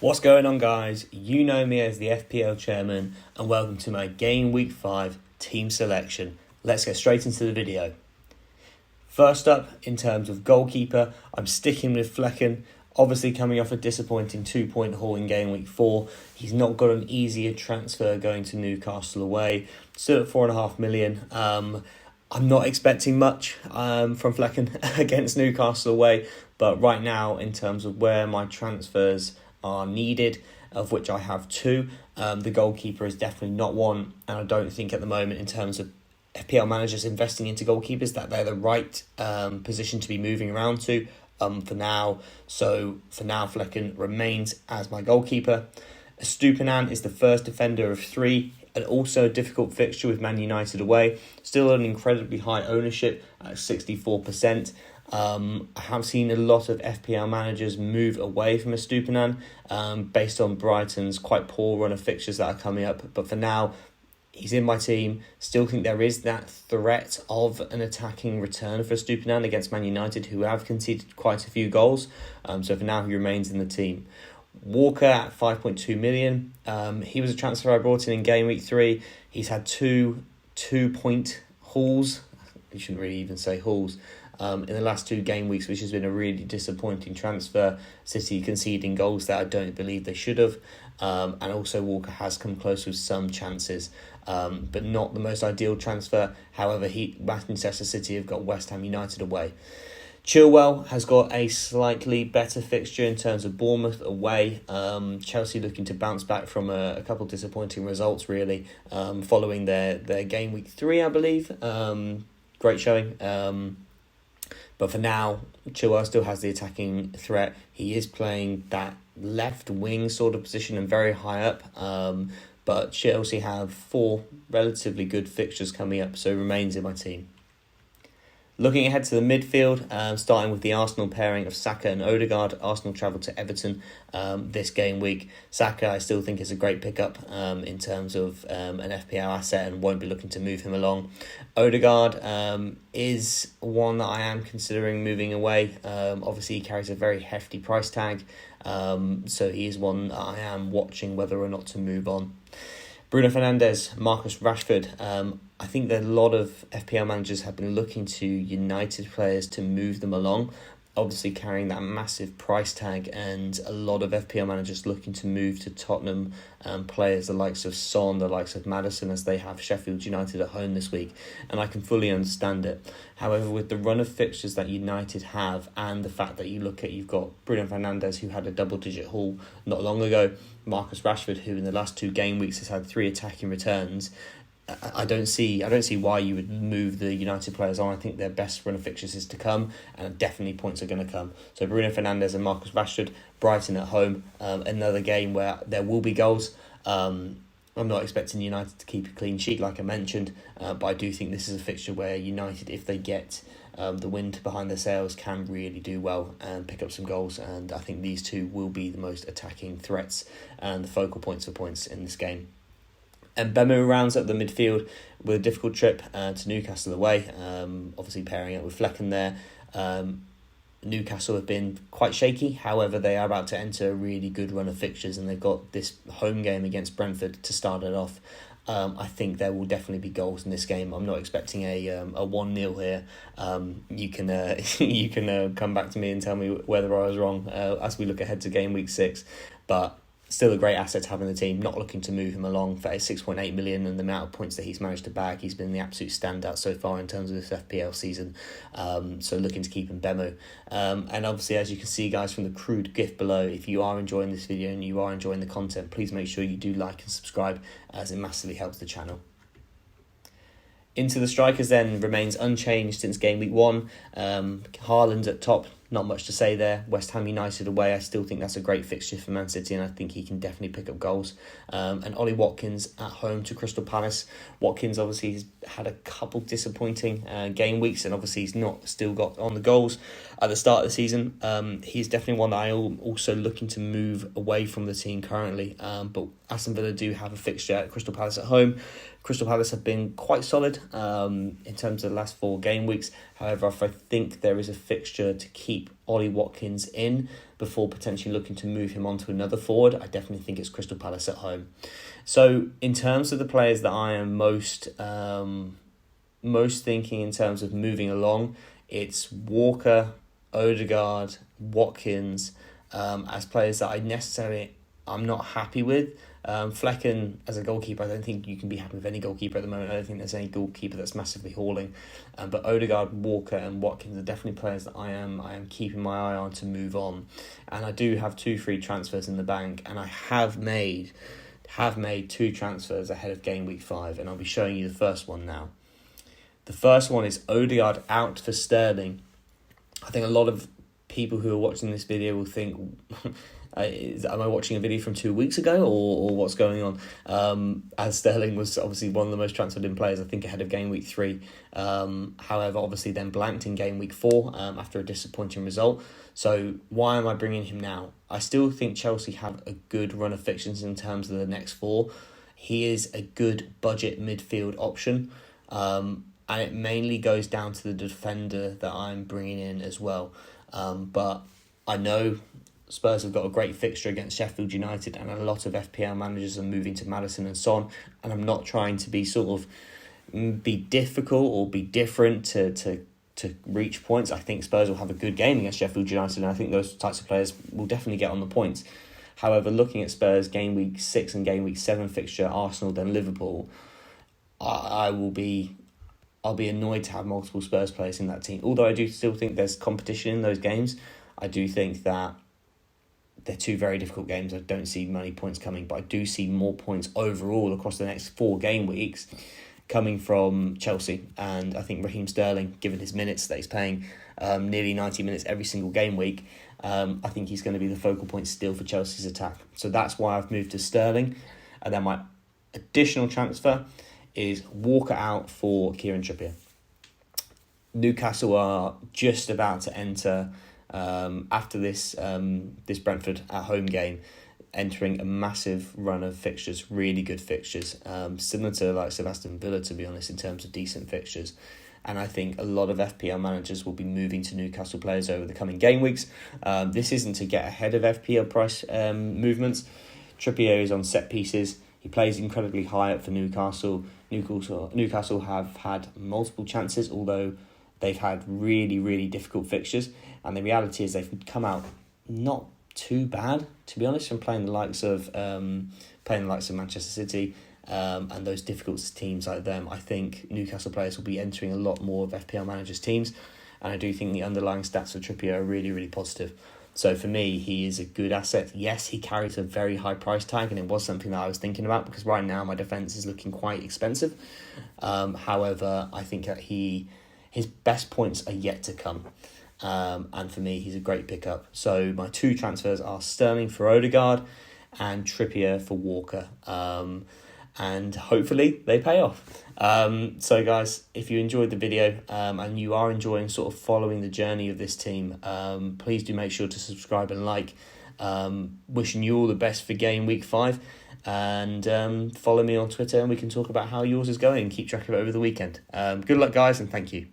What's going on, guys? You know me as the FPL chairman, and welcome to my Game Week 5 team selection. Let's get straight into the video. First up, in terms of goalkeeper, I'm sticking with Flecken. Obviously coming off a disappointing 2-point haul in Game Week 4. He's not got an easier transfer going to Newcastle away. Still at 4.5 million. I'm not expecting much from Flecken against Newcastle away. But right now, in terms of where my transfers are needed, of which I have two, the goalkeeper is definitely not one, and I don't think at the moment, in terms of FPL managers investing into goalkeepers, that they're the right position to be moving around to for now. So for now, Flecken remains as my goalkeeper. Estupiñán is the first defender of three, and also a difficult fixture with Man United away. Still an incredibly high ownership at 64%. I have seen a lot of FPL managers move away from Estupiñán based on Brighton's quite poor run of fixtures that are coming up. But for now, he's in my team. Still think there is that threat of an attacking return for Estupiñán against Man United, who have conceded quite a few goals. So for now, he remains in the team. Walker at 5.2 million. He was a transfer I brought in Game Week 3. He's had two 2-point hauls. You shouldn't really even say hauls. In the last two game weeks, which has been a really disappointing transfer. City conceding goals that I don't believe they should have. And also Walker has come close with some chances, but not the most ideal transfer. However, Manchester City have got West Ham United away. Chilwell has got a slightly better fixture in terms of Bournemouth away. Chelsea looking to bounce back from a couple disappointing results, really, following their Game Week 3, I believe. Great showing. But for now, Chilwell still has the attacking threat. He is playing that left wing sort of position and very high up. But Chelsea have 4 relatively good fixtures coming up, so remains in my team. Looking ahead to the midfield, starting with the Arsenal pairing of Saka and Odegaard. Arsenal travel to Everton this game week. Saka, I still think, is a great pickup in terms of an FPL asset, and won't be looking to move him along. Odegaard is one that I am considering moving away. Obviously, he carries a very hefty price tag, so he is one that I am watching whether or not to move on. Bruno Fernandes, Marcus Rashford. I think that a lot of FPL managers have been looking to United players to move them along, obviously carrying that massive price tag, and a lot of FPL managers looking to move to Tottenham players, the likes of Son, the likes of Maddison, as they have Sheffield United at home this week, and I can fully understand it. However, with the run of fixtures that United have, and the fact that you've got Bruno Fernandes, who had a double-digit haul not long ago, Marcus Rashford, who in the last 2 game weeks has had 3 attacking returns, I don't see why you would move the United players on. I think their best run of fixtures is to come, and definitely points are going to come. So Bruno Fernandes and Marcus Rashford, Brighton at home, another game where there will be goals. I'm not expecting United to keep a clean sheet, like I mentioned, but I do think this is a fixture where United, if they get the wind behind their sails, can really do well and pick up some goals. And I think these two will be the most attacking threats and the focal points for points in this game. And Bemo rounds up the midfield with a difficult trip to Newcastle away, obviously pairing it with Flecken there. Newcastle have been quite shaky, however they are about to enter a really good run of fixtures, and they've got this home game against Brentford to start it off. I think there will definitely be goals in this game. I'm not expecting a 1-0 here. You can come back to me and tell me whether I was wrong as we look ahead to Game Week 6, but still a great asset to have in the team. Not looking to move him along for a 6.8 million, and the amount of points that he's managed to bag, he's been the absolute standout so far in terms of this FPL season. So looking to keep him Bemo. And obviously, as you can see, guys, from the crude GIF below, if you are enjoying this video and you are enjoying the content, please make sure you do like and subscribe, as it massively helps the channel. Into the strikers then, remains unchanged since Game Week 1. Haaland at top, not much to say there. West Ham United away, I still think that's a great fixture for Man City, and I think he can definitely pick up goals. And Ollie Watkins at home to Crystal Palace. Watkins obviously has had a couple disappointing game weeks, and obviously he's not still got on the goals at the start of the season. He's definitely one that I am also looking to move away from the team currently. But Aston Villa do have a fixture at Crystal Palace at home. Crystal Palace have been quite solid in terms of the last 4 game weeks. However, if I think there is a fixture to keep keep Ollie Watkins in before potentially looking to move him on to another forward, I definitely think it's Crystal Palace at home. So in terms of the players that I am most thinking in terms of moving along, it's Walker, Odegaard, Watkins as players that I'm not happy with. Flecken as a goalkeeper, I don't think you can be happy with any goalkeeper at the moment. I don't think there's any goalkeeper that's massively hauling. But Odegaard, Walker and Watkins are definitely players that I am keeping my eye on to move on. And I do have 2 free transfers in the bank, and I have made 2 transfers ahead of game week 5, and I'll be showing you the first one now. The first one is Odegaard out for Sterling. I think a lot of people who are watching this video will think, am I watching a video from 2 weeks ago or what's going on? As Sterling was obviously one of the most transferred in players, I think, ahead of game week 3. However, obviously then blanked in game week 4 after a disappointing result. So why am I bringing him now? I still think Chelsea have a good run of fixtures in terms of the next 4. He is a good budget midfield option. And it mainly goes down to the defender that I'm bringing in as well. But I know Spurs have got a great fixture against Sheffield United, and a lot of FPL managers are moving to Maddison and Son. And I'm not trying to be be difficult or be different to reach points. I think Spurs will have a good game against Sheffield United, and I think those types of players will definitely get on the points. However, looking at Spurs game week 6 and game week 7 fixture, Arsenal then Liverpool, I'll be annoyed to have multiple Spurs players in that team. Although I do still think there's competition in those games, I do think that they're 2 very difficult games. I don't see many points coming, but I do see more points overall across the next 4 game weeks coming from Chelsea. And I think Raheem Sterling, given his minutes that he's playing, nearly 90 minutes every single game week, I think he's going to be the focal point still for Chelsea's attack. So that's why I've moved to Sterling. And then my additional transfer is Walker out for Kieran Trippier. Newcastle are just about to enter, after this Brentford at home game, entering a massive run of fixtures, really good fixtures, similar to like Aston Villa, to be honest, in terms of decent fixtures. And I think a lot of FPL managers will be moving to Newcastle players over the coming game weeks. This isn't to get ahead of FPL price movements. Trippier is on set pieces. He plays incredibly high up for Newcastle. Newcastle have had multiple chances, although they've had really, really difficult fixtures. And the reality is they've come out not too bad, to be honest, from playing the likes of Manchester City and those difficult teams like them. I think Newcastle players will be entering a lot more of FPL managers' teams, and I do think the underlying stats of Trippier are really, really positive. So for me, he is a good asset. Yes, he carries a very high price tag, and it was something that I was thinking about because right now my defence is looking quite expensive. However, I think that his best points are yet to come. And for me, he's a great pickup. So my 2 transfers are Sterling for Odegaard and Trippier for Walker. And hopefully they pay off. So guys, if you enjoyed the video and you are enjoying sort of following the journey of this team, please do make sure to subscribe and like. Wishing you all the best for game week 5. And follow me on Twitter and we can talk about how yours is going. Keep track of it over the weekend. Good luck, guys, and thank you.